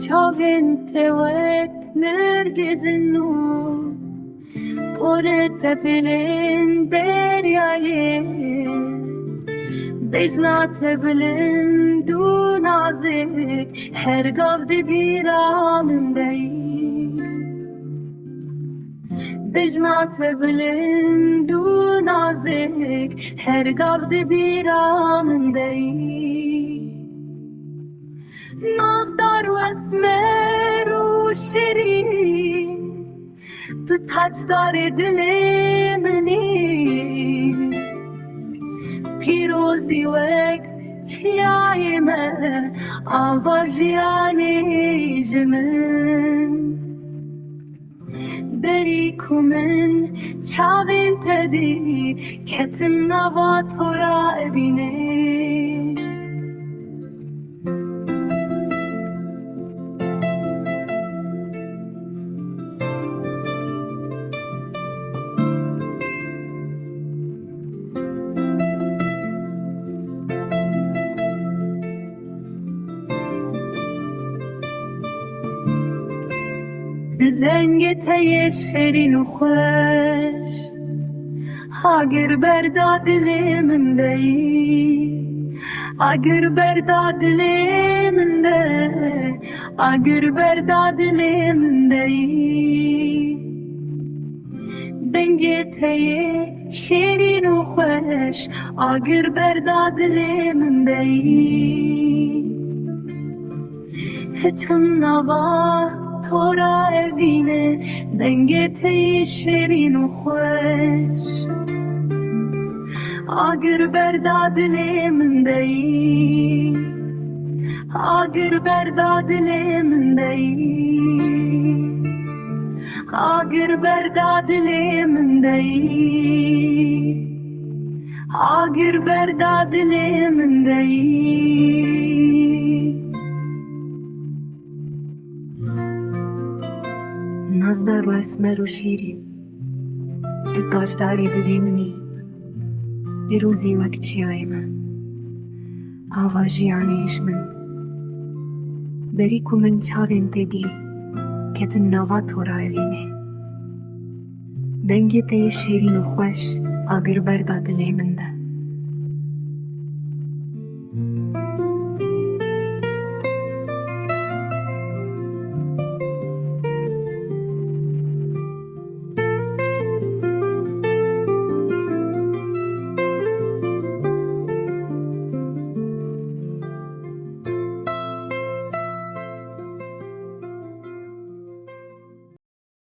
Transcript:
Çavên te wek nergizin û porê tepelên deryayê bejna te bilind û nazik her gav di bîra min de yî bejna te bilind û nazik her gav di bîra min de yî nazdar û esmer û şirîn tu taçdarê dilê min î pîrozî wek çiyayê me ava jiyanê ji min derî ku min çavên te dî ketim nava tora evînê Zengê te yê şerîn û xweş agir berda dilê min de yî agir berda dilê min de agir berda dilê min de yî dengê te yê şerîn û xweş agir berda dilê min de yî hiçim nava tora evîne dengê te yê şerîn û xweş agir berda dilê min de yî agir berda dilê min de yî agir berda dilê min de yî agir berda dilê min de yî nazdar û esmer û şîrîn tu taçdarê dilê min î pîrozî wek çiyayê me ava jiyanê ji min berî ku min çavên te dî ketin nava tora evînê dengê te yê şerîn û xweş agir berda dilê min de